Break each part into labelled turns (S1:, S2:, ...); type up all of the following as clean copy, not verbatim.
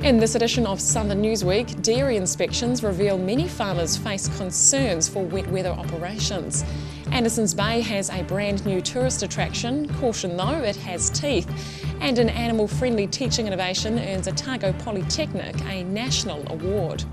S1: In this edition of Southern Newsweek, dairy inspections reveal many farmers face concerns for wet weather operations. Anderson's Bay has a brand new tourist attraction, caution though, it has teeth. And an animal-friendly teaching innovation earns Otago Polytechnic a national award.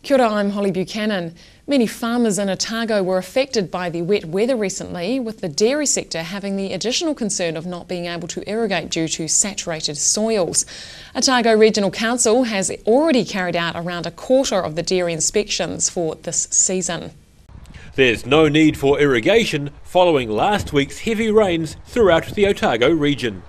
S1: Kia ora, I'm Holly Buchanan. Many farmers in Otago were affected by the wet weather recently, with the dairy sector having the additional concern of not being able to irrigate due to saturated soils. Otago Regional Council has already carried out around a quarter of the dairy inspections for this season.
S2: There's no need for irrigation following last week's heavy rains throughout the Otago region.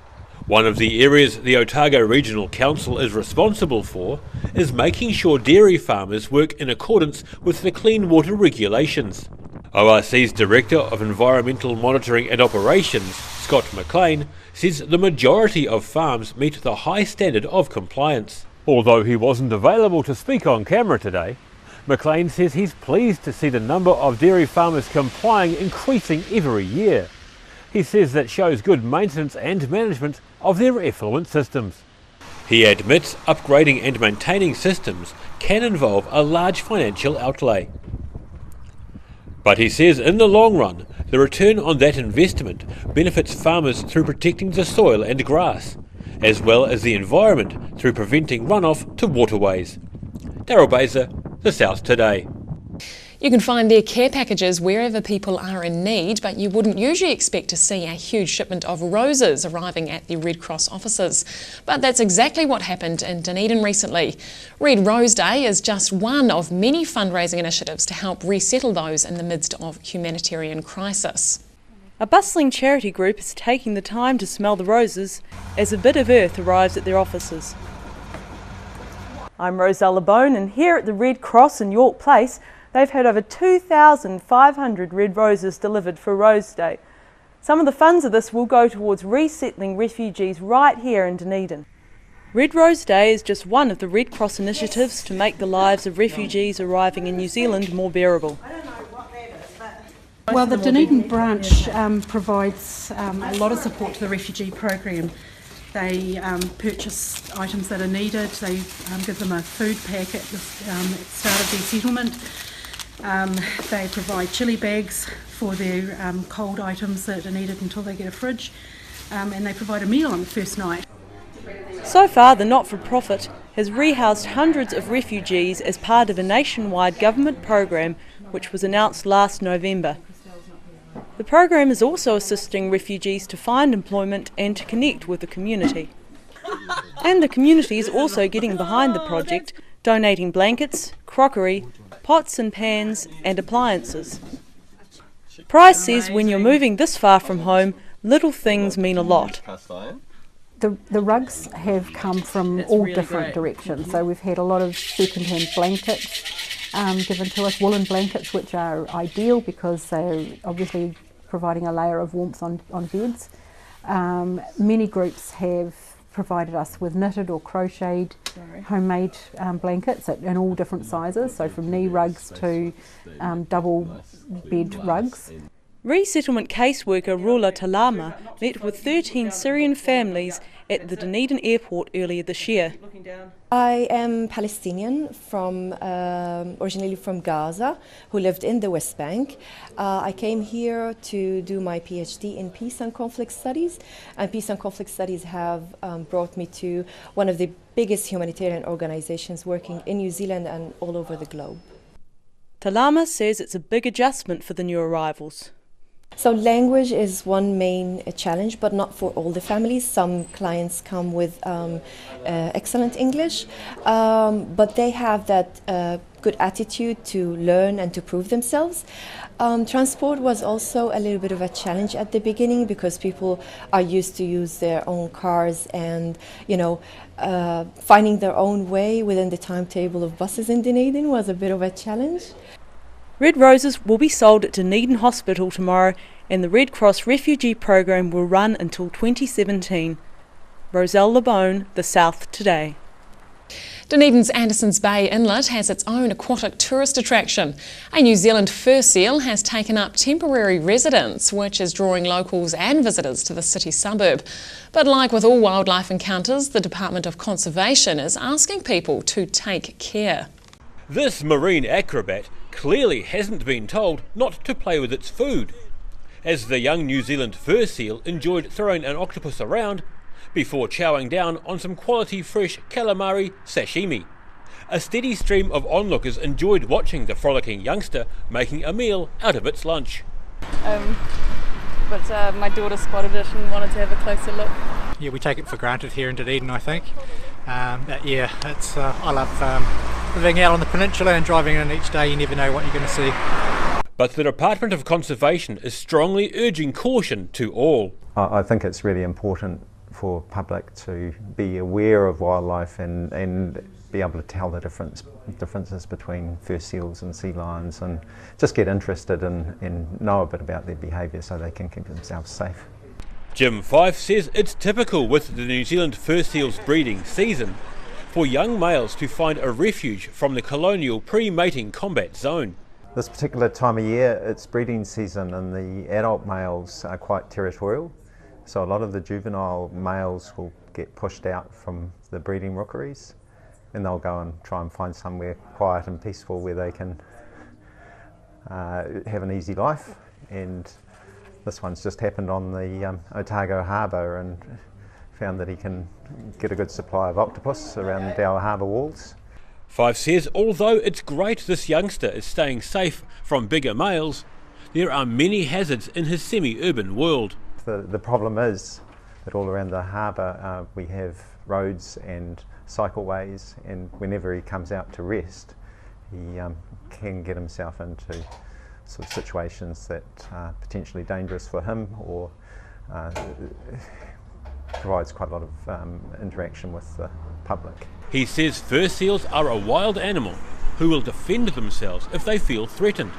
S2: One of the areas the Otago Regional Council is responsible for is making sure dairy farmers work in accordance with the clean water regulations. ORC's Director of Environmental Monitoring and Operations, Scott McLean, says the majority of farms meet the high standard of compliance. Although he wasn't available to speak on camera today, McLean says he's pleased to see the number of dairy farmers complying increasing every year. He says that shows good maintenance and management of their effluent systems. He admits upgrading and maintaining systems can involve a large financial outlay. But he says in the long run, the return on that investment benefits farmers through protecting the soil and grass, as well as the environment through preventing runoff to waterways. Daryl Baser, The South Today.
S1: You can find their care packages wherever people are in need, but you wouldn't usually expect to see a huge shipment of roses arriving at the Red Cross offices. But that's exactly what happened in Dunedin recently. Red Rose Day is just one of many fundraising initiatives to help resettle those in the midst of humanitarian crisis.
S3: A bustling charity group is taking the time to smell the roses as a bit of earth arrives at their offices. I'm Roselle LeBone, and here at the Red Cross in York Place, they've had over 2,500 red roses delivered for Rose Day. Some of the funds of this will go towards resettling refugees right here in Dunedin. Red Rose Day is just one of the Red Cross initiatives to make the lives of refugees arriving in New Zealand more bearable.
S4: Well, the Dunedin branch provides a lot of support to the refugee program. They purchase items that are needed. They give them a food pack at the start of their settlement. They provide chilli bags for their cold items that are needed until they get a fridge, and they provide a meal on the first night.
S3: So far, the not-for-profit has rehoused hundreds of refugees as part of a nationwide government program which was announced last November. The program is also assisting refugees to find employment and to connect with the community. And the community is also getting behind the project, donating blankets, crockery, pots and pans and appliances. Price says when you're moving this far from home, little things mean a lot.
S5: The rugs have come from all different directions. So we've had a lot of second-hand blankets given to us, woolen blankets, which are ideal because they're obviously providing a layer of warmth on beds. Many groups have provided us with knitted or crocheted homemade blankets in all different sizes, so from knee rugs to double bed rugs.
S3: Resettlement caseworker Rula Talama met with 13 Syrian families at the Dunedin airport earlier this year.
S6: I am Palestinian, originally from Gaza, who lived in the West Bank. I came here to do my PhD in peace and conflict studies, and peace and conflict studies have brought me to one of the biggest humanitarian organizations working in New Zealand and all over the globe.
S3: Talama says it's a big adjustment for the new arrivals.
S6: So language is one main challenge, but not for all the families. Some clients come with excellent English, but they have that good attitude to learn and to prove themselves. Transport was also a little bit of a challenge at the beginning because people are used to use their own cars and, finding their own way within the timetable of buses in Dunedin was a bit of a challenge.
S3: Red roses will be sold at Dunedin Hospital tomorrow, and the Red Cross Refugee Program will run until 2017. Roselle LeBone, The South Today.
S1: Dunedin's Andersons Bay Inlet has its own aquatic tourist attraction. A New Zealand fur seal has taken up temporary residence, which is drawing locals and visitors to the city suburb. But like with all wildlife encounters, the Department of Conservation is asking people to take care.
S2: This marine acrobat clearly hasn't been told not to play with its food, as the young New Zealand fur seal enjoyed throwing an octopus around before chowing down on some quality fresh calamari sashimi. A steady stream of onlookers enjoyed watching the frolicking youngster making a meal out of its lunch.
S7: But my daughter spotted it and wanted to have a closer look.
S8: Yeah, we take it for granted here in Dunedin, I think. But yeah, it's I love living out on the peninsula and driving in each day. You never know what you're going to see.
S2: But the Department of Conservation is strongly urging caution to all.
S9: I think it's really important for public to be aware of wildlife and be able to tell the differences between fur seals and sea lions, and just get interested and know a bit about their behaviour so they can keep themselves safe.
S2: Jim Fife says it's typical with the New Zealand fur seal's breeding season for young males to find a refuge from the colonial pre-mating combat zone.
S9: This particular time of year, it's breeding season, and the adult males are quite territorial. So a lot of the juvenile males will get pushed out from the breeding rookeries, and they'll go and try and find somewhere quiet and peaceful where they can have an easy life. And this one's just happened on the Otago Harbour and found that he can get a good supply of octopus around our harbour walls.
S2: Fife says although it's great this youngster is staying safe from bigger males, there are many hazards in his semi-urban world.
S9: The problem is that all around the harbour we have roads and cycleways, and whenever he comes out to rest, he can get himself into sort of situations that are potentially dangerous for him, or provides quite a lot of interaction with the public.
S2: He says fur seals are a wild animal who will defend themselves if they feel threatened.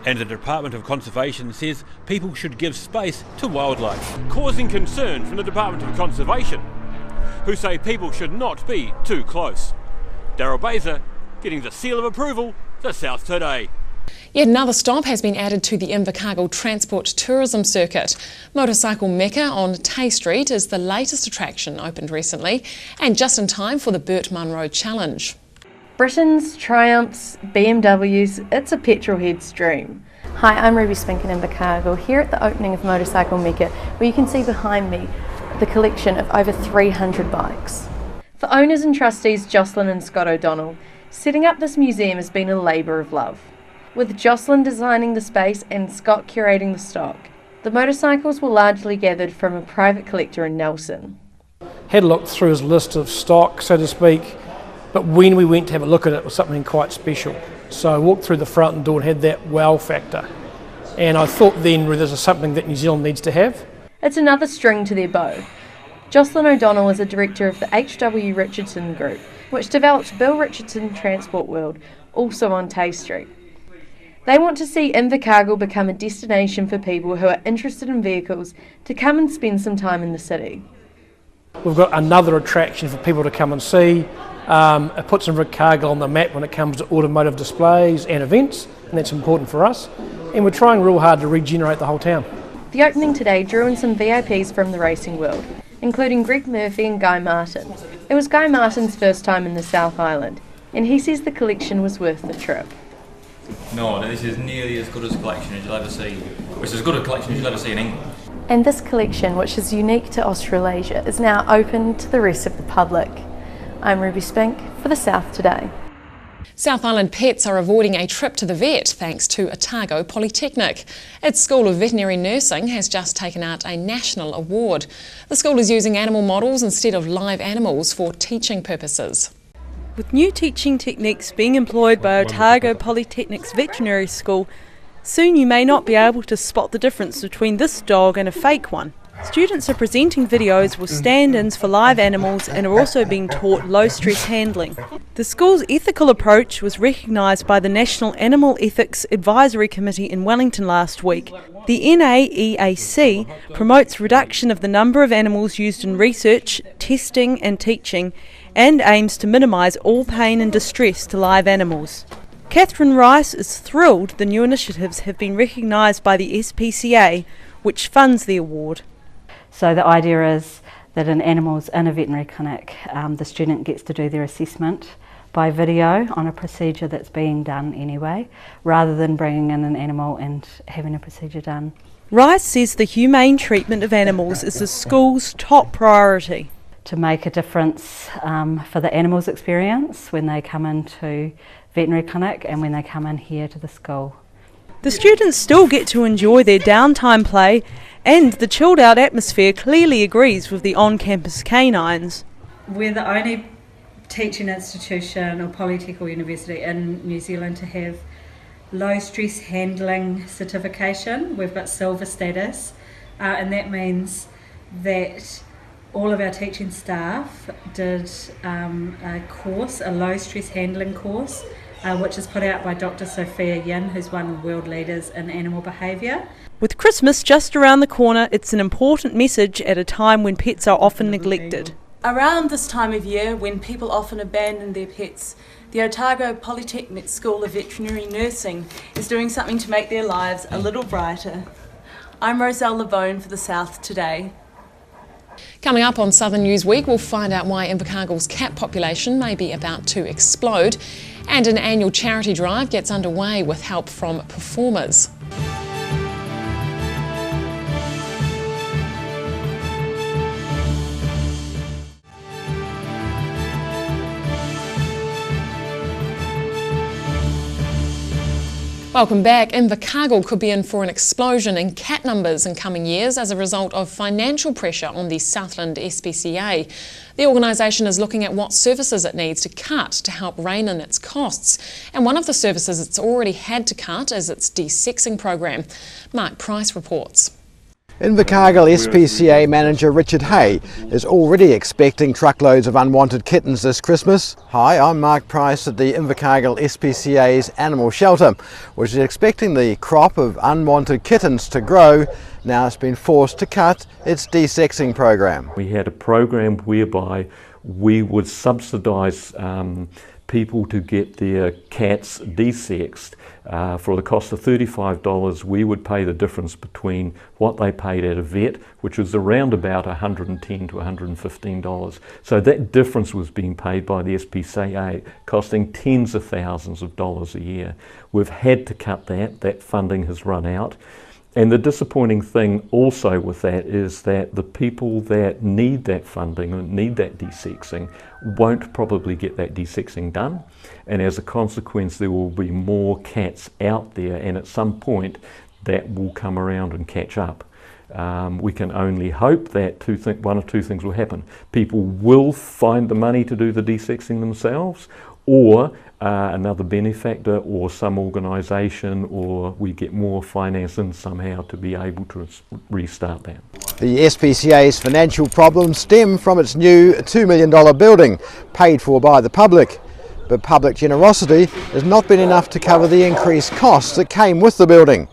S2: And the Department of Conservation says people should give space to wildlife, causing concern from the Department of Conservation, who say people should not be too close. Daryl Baser, getting the seal of approval, the South Today.
S1: Yet another stop has been added to the Invercargill Transport Tourism Circuit. Motorcycle Mecca on Tay Street is the latest attraction opened recently, and just in time for the Burt Munro Challenge.
S10: Britons, Triumphs, BMWs, it's a petrolhead's dream. Hi, I'm Ruby Spink in Invercargill, here at the opening of Motorcycle Mecca, where you can see behind me the collection of over 300 bikes. For owners and trustees Jocelyn and Scott O'Donnell, setting up this museum has been a labour of love. With Jocelyn designing the space and Scott curating the stock, the motorcycles were largely gathered from a private collector in Nelson.
S11: Had a look through his list of stock, so to speak, but when we went to have a look at it, it was something quite special. So I walked through the front door and had that wow factor. And I thought then, well, this is something that New Zealand needs to have.
S10: It's another string to their bow. Jocelyn O'Donnell is a director of the H.W. Richardson Group, which developed Bill Richardson Transport World, also on Tay Street. They want to see Invercargill become a destination for people who are interested in vehicles to come and spend some time in the city.
S11: We've got another attraction for people to come and see. It puts Invercargill on the map when it comes to automotive displays and events, and that's important for us. And we're trying real hard to regenerate the whole town.
S10: The opening today drew in some VIPs from the racing world, including Greg Murphy and Guy Martin. It was Guy Martin's first time in the South Island, and he says the collection was worth the trip.
S12: No, this is nearly as good a collection as you'll ever see. It's as good a collection as you'll ever see in England.
S10: And this collection, which is unique to Australasia, is now open to the rest of the public. I'm Ruby Spink for the South Today.
S1: South Island pets are avoiding a trip to the vet thanks to Otago Polytechnic. Its School of Veterinary Nursing has just taken out a national award. The school is using animal models instead of live animals for teaching purposes.
S3: With new teaching techniques being employed by Otago Polytechnic's veterinary school, soon you may not be able to spot the difference between this dog and a fake one. Students are presenting videos with stand-ins for live animals and are also being taught low-stress handling. The school's ethical approach was recognised by the National Animal Ethics Advisory Committee in Wellington last week, The NAEAC promotes reduction of the number of animals used in research, testing and teaching, and aims to minimise all pain and distress to live animals. Catherine Rice is thrilled the new initiatives have been recognised by the SPCA, which funds the award.
S13: So the idea is that in animals in a veterinary clinic, the student gets to do their assessment by video on a procedure that's being done anyway, rather than bringing in an animal and having a procedure done.
S3: Rice says the humane treatment of animals is the school's top priority.
S13: To make a difference for the animals' experience when they come into veterinary clinic and when they come in here to the school.
S3: The students still get to enjoy their downtime play, and the chilled out atmosphere clearly agrees with the on-campus canines.
S14: We're the only teaching institution or polytech or university in New Zealand to have low stress handling certification. We've got silver status, and that means that all of our teaching staff did a course, a low stress handling course, which is put out by Dr. Sophia Yin, who's one of the world leaders in animal behaviour. With Christmas just around the corner, it's an important message at a time when pets are often neglected.
S15: Around this time of year, when people often abandon their pets, the Otago Polytechnic School of Veterinary Nursing is doing something to make their lives a little brighter. I'm Roselle Labone for The South Today.
S1: Coming up on Southern Newsweek, we'll find out why Invercargill's cat population may be about to explode, and an annual charity drive gets underway with help from performers. Welcome back. Invercargill could be in for an explosion in cat numbers in coming years as a result of financial pressure on the Southland SPCA. The organisation is looking at what services it needs to cut to help rein in its costs. And one of the services it's already had to cut is its de-sexing program. Mark Price reports.
S16: Invercargill SPCA manager Richard Hay is already expecting truckloads of unwanted kittens this Christmas. Hi, I'm Mark Price at the Invercargill SPCA's animal shelter, which is expecting the crop of unwanted kittens to grow. Now it's been forced to cut its de-sexing program.
S17: We had a program whereby we would subsidise people to get their cats desexed. For the cost of $35, we would pay the difference between what they paid at a vet, which was around about $110 to $115. So that difference was being paid by the SPCA, costing tens of thousands of dollars a year. We've had to cut that funding has run out. And the disappointing thing also with that is that the people that need that funding and need that desexing won't probably get that desexing done, and as a consequence there will be more cats out there, and at some point that will come around and catch up. We can only hope that one of two things will happen. People will find the money to do the desexing themselves, or another benefactor or some organisation, or we get more finance in somehow to be able to restart that.
S16: The SPCA's financial problems stem from its new $2 million building, paid for by the public. But public generosity has not been enough to cover the increased costs that came with the building.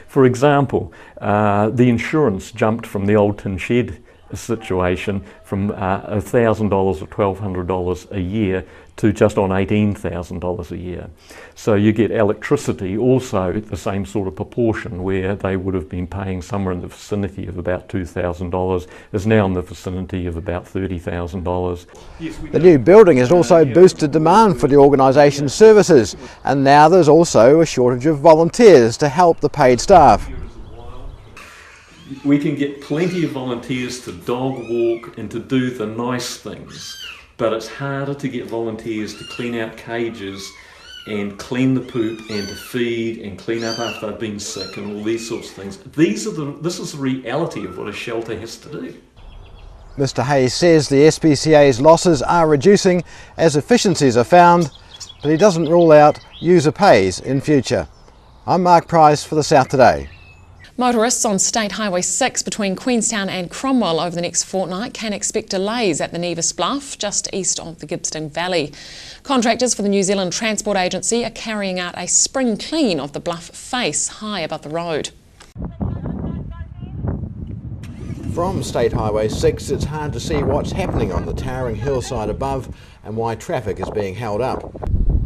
S17: For example, the insurance jumped from the old tin shed situation from $1,000 or $1,200 a year to just on $18,000 a year. So you get electricity also the same sort of proportion, where they would have been paying somewhere in the vicinity of about $2,000 is now in the vicinity of about $30,000.
S16: The new building has also boosted demand for the organisation's services, and now there's also a shortage of volunteers to help the paid staff.
S17: We can get plenty of volunteers to dog walk and to do the nice things, but it's harder to get volunteers to clean out cages and clean the poop and to feed and clean up after they've been sick and all these sorts of things. This is the reality of what a shelter has to do.
S16: Mr Hayes says the SPCA's losses are reducing as efficiencies are found, but he doesn't rule out user pays in future. I'm Mark Price for The South Today.
S1: Motorists on State Highway 6 between Queenstown and Cromwell over the next fortnight can expect delays at the Nevis Bluff, just east of the Gippsland Valley. Contractors for the New Zealand Transport Agency are carrying out a spring clean of the bluff face high above the road.
S16: From State Highway 6, it's hard to see what's happening on the towering hillside above and why traffic is being held up.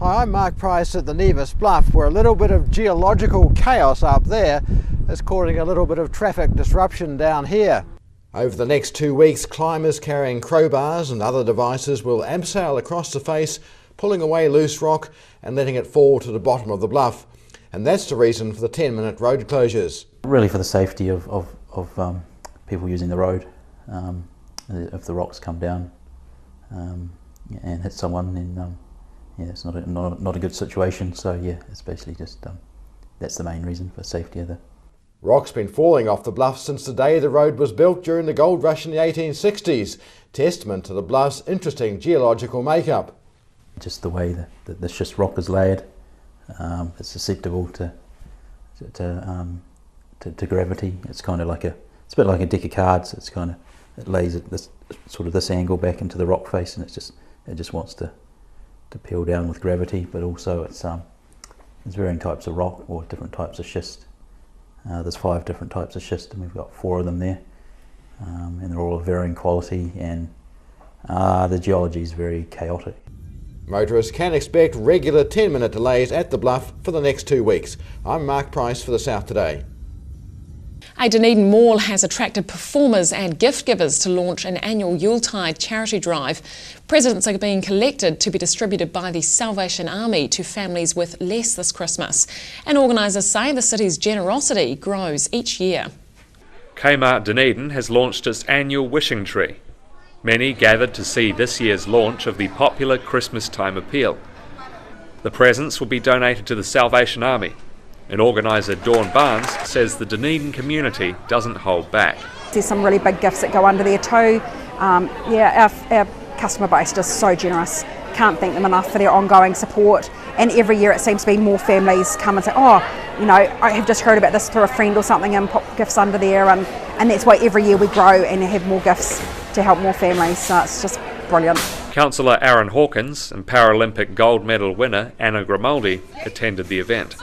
S16: Hi, I'm Mark Price at the Nevis Bluff, where a little bit of geological chaos up there is causing a little bit of traffic disruption down here. Over the next 2 weeks, climbers carrying crowbars and other devices will abseil across the face, pulling away loose rock and letting it fall to the bottom of the bluff. And that's the reason for the 10-minute road closures.
S18: Really for the safety of people using the road. If the rocks come down and hit someone, then it's not a good situation. So yeah, it's basically just that's the main reason for safety of the.
S16: Rock's been falling off the bluff since the day the road was built during the gold rush in the 1860s, testament to the bluff's interesting geological makeup.
S18: Just the way that the schist rock is layered, it's susceptible to gravity. It's kind of like it's a bit like a deck of cards. It lays at this angle back into the rock face, and it just wants to peel down with gravity. But also it's varying types of rock or different types of schist. There's 5 different types of schist, and we've got 4 of them there, and they're all of varying quality, and the geology is very chaotic.
S16: Motorists can expect regular 10-minute delays at the bluff for the next 2 weeks. I'm Mark Price for the South Today.
S1: A Dunedin mall has attracted performers and gift givers to launch an annual Yuletide charity drive. Presents are being collected to be distributed by the Salvation Army to families with less this Christmas. And organisers say the city's generosity grows each year.
S19: Kmart Dunedin has launched its annual wishing tree. Many gathered to see this year's launch of the popular Christmas time appeal. The presents will be donated to the Salvation Army. And organiser Dawn Barnes says the Dunedin community doesn't hold back.
S20: There's some really big gifts that go under there too. Our customer base is just so generous. Can't thank them enough for their ongoing support. And every year it seems to be more families come and say, oh, I have just heard about this through a friend or something, and pop gifts under there. And that's why every year we grow and have more gifts to help more families. So it's just brilliant.
S19: Councillor Aaron Hawkins and Paralympic gold medal winner Anna Grimaldi attended the event.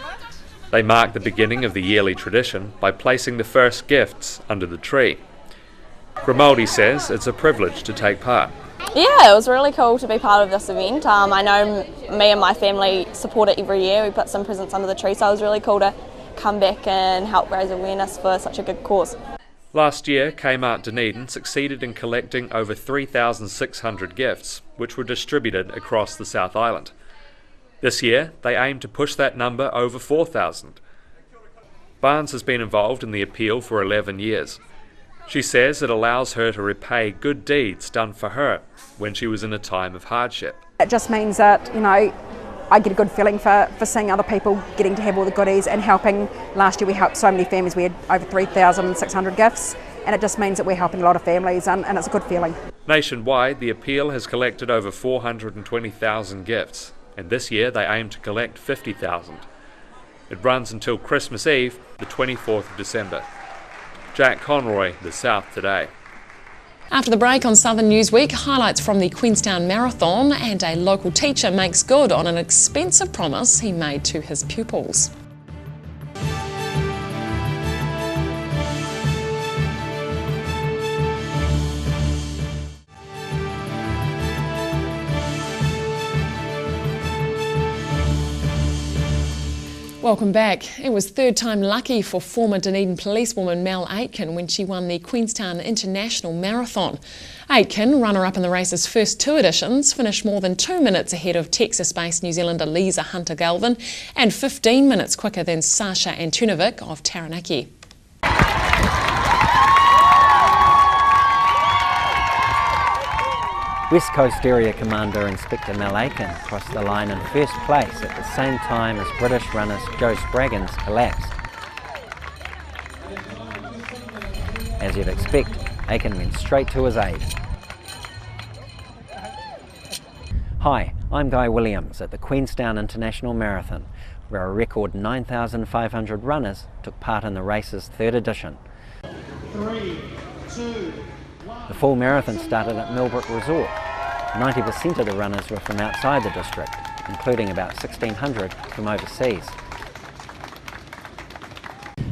S19: They marked the beginning of the yearly tradition by placing the first gifts under the tree. Grimaldi says it's a privilege to take part.
S21: Yeah, it was really cool to be part of this event. I know me and my family support it every year. We put some presents under the tree, so it was really cool to come back and help raise awareness for such a good cause.
S19: Last year, Kmart Dunedin succeeded in collecting over 3,600 gifts, which were distributed across the South Island. This year, they aim to push that number over 4,000. Barnes has been involved in the appeal for 11 years. She says it allows her to repay good deeds done for her when she was in a time of hardship.
S20: It just means that, I get a good feeling for seeing other people getting to have all the goodies and helping. Last year we helped so many families. We had over 3,600 gifts, and it just means that we're helping a lot of families, and it's a good feeling.
S19: Nationwide, the appeal has collected over 420,000 gifts. And this year they aim to collect 50,000. It runs until Christmas Eve, the 24th of December. Jack Conroy, The South Today.
S1: After the break on Southern Newsweek, highlights from the Queenstown Marathon, and a local teacher makes good on an expensive promise he made to his pupils. Welcome back. It was third time lucky for former Dunedin policewoman Mel Aitken when she won the Queenstown International Marathon. Aitken, runner-up in the race's first 2 editions, finished more than 2 minutes ahead of Texas-based New Zealander Lisa Hunter-Galvin and 15 minutes quicker than Sasha Antunovic of Taranaki.
S22: West Coast Area Commander Inspector Mel Aitken crossed the line in first place at the same time as British runners Joe Spraggins collapsed. As you'd expect, Aitken went straight to his aid. Hi, I'm Guy Williams at the Queenstown International Marathon, where a record 9,500 runners took part in the race's 3rd edition.
S23: 3, 2,
S22: The full marathon started at Millbrook Resort. 90% of the runners were from outside the district, including about 1,600 from overseas.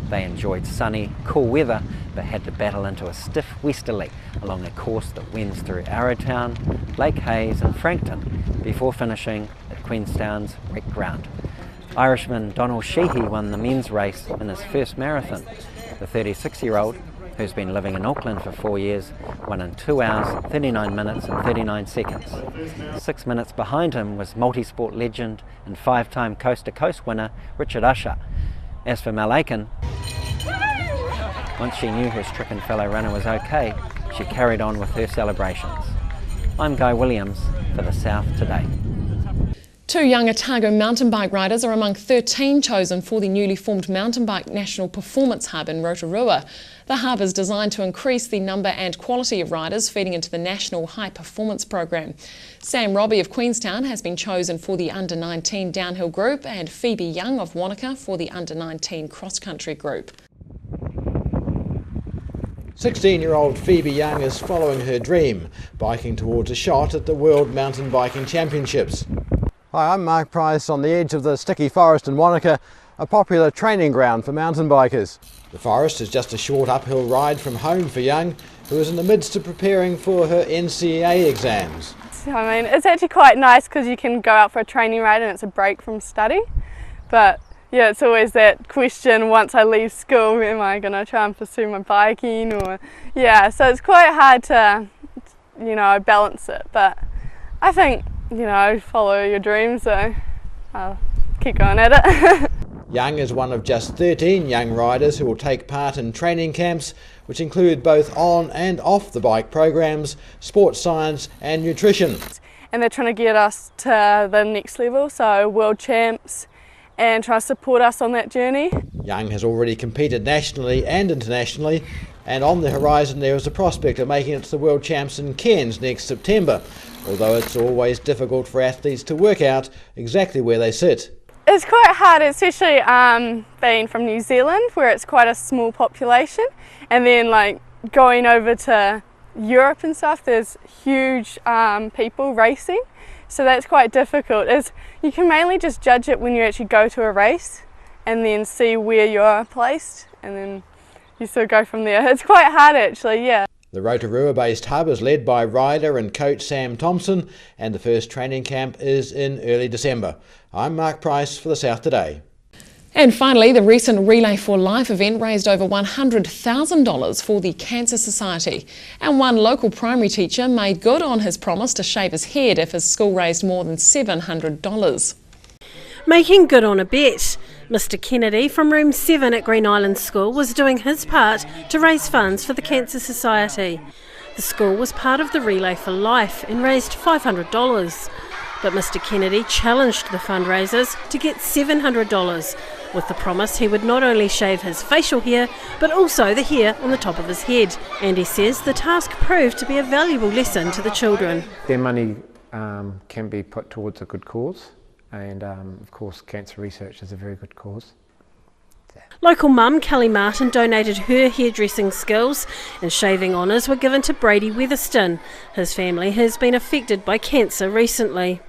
S22: They enjoyed sunny, cool weather but had to battle into a stiff westerly along a course that winds through Arrowtown, Lake Hayes and Frankton before finishing at Queenstown's Rec Ground. Irishman Donald Sheehy won the men's race in his first marathon. The 36-year-old, who's been living in Auckland for 4 years, won in 2 hours, 39 minutes and 39 seconds. 6 minutes behind him was multi-sport legend and 5-time coast-to-coast winner Richard Usher. As for Mel Aiken, once she knew her stricken fellow runner was okay, she carried on with her celebrations. I'm Guy Williams for The South Today.
S1: 2 young Otago mountain bike riders are among 13 chosen for the newly formed Mountain Bike National Performance Hub in Rotorua. The hub is designed to increase the number and quality of riders feeding into the National High Performance Programme. Sam Robbie of Queenstown has been chosen for the Under-19 downhill group and Phoebe Young of Wanaka for the Under-19 cross-country group.
S16: 16-year-old Phoebe Young is following her dream, biking towards a shot at the World Mountain Biking Championships. Hi, I'm Mark Price on the edge of the sticky forest in Wanaka, a popular training ground for mountain bikers. The forest is just a short uphill ride from home for Young, who is in the midst of preparing for her NCEA exams.
S7: I mean, it's actually quite nice because you can go out for a training ride and it's a break from study. But yeah, it's always that question, once I leave school, am I going to try and pursue my biking? Or yeah, so it's quite hard to, balance it. But I think, follow your dreams, so I'll keep going at it.
S16: Young is one of just 13 young riders who will take part in training camps, which include both on and off the bike programs, sports science and nutrition.
S7: And they're trying to get us to the next level, so world champs, and try to support us on that journey.
S16: Young has already competed nationally and internationally, and on the horizon there is the prospect of making it to the World Champs in Cairns next September, although it's always difficult for athletes to work out exactly where they sit.
S7: It's quite hard, especially being from New Zealand, where it's quite a small population, and then going over to Europe and stuff, there's huge people racing, so that's quite difficult. You can mainly just judge it when you actually go to a race and then see where you're placed, and then you sort of go from there. It's quite hard actually, yeah.
S16: The Rotorua-based hub is led by rider and coach Sam Thompson, and the first training camp is in early December. I'm Mark Price for The South Today.
S1: And finally, the recent Relay for Life event raised over $100,000 for the Cancer Society. And one local primary teacher made good on his promise to shave his head if his school raised more than $700.
S4: Making good on a bet. Mr Kennedy from Room 7 at Green Island School was doing his part to raise funds for the Cancer Society. The school was part of the Relay for Life and raised $500. But Mr Kennedy challenged the fundraisers to get $700, with the promise he would not only shave his facial hair, but also the hair on the top of his head. And he says the task proved to be a valuable lesson to the children.
S5: Their money can be put towards a good cause, and of course cancer research is a very good cause.
S4: Local mum Kelly Martin donated her hairdressing skills, and shaving honours were given to Brady Weatherston. His family has been affected by cancer recently.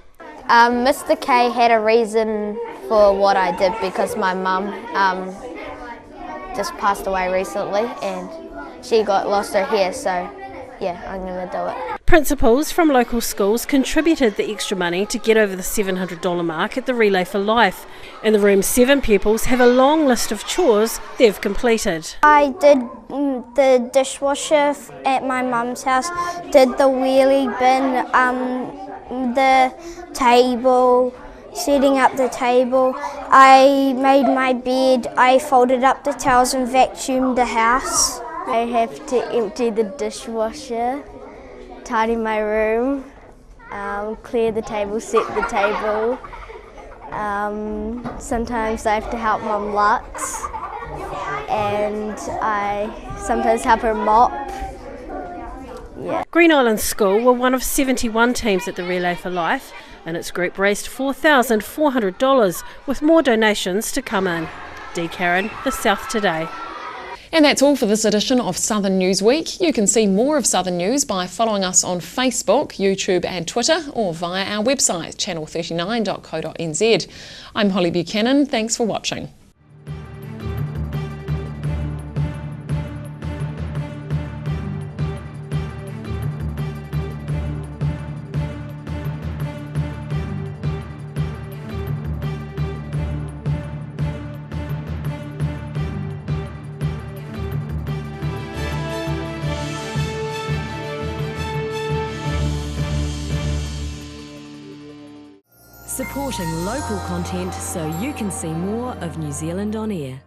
S6: Mr K had a reason for what I did because my mum just passed away recently and she lost her hair, so yeah, I'm going to do it.
S4: Principals from local schools contributed the extra money to get over the $700 mark at the Relay for Life, and the Room 7 pupils have a long list of chores they've completed.
S24: I did the dishwasher at my mum's house, did the wheelie bin, the table, setting up the table. I made my bed, I folded up the towels and vacuumed the house.
S25: I have to empty the dishwasher, tidy my room, clear the table, set the table. Sometimes I have to help Mum Lux, and I sometimes help her mop. Yeah.
S4: Green Island School were one of 71 teams at the Relay for Life, and its group raised $4,400, with more donations to come in. Dee Karen, The South Today.
S1: And that's all for this edition of Southern Newsweek. You can see more of Southern News by following us on Facebook, YouTube and Twitter, or via our website, channel39.co.nz. I'm Holly Buchanan. Thanks for watching.
S2: supporting local content so you can see more of New Zealand on air.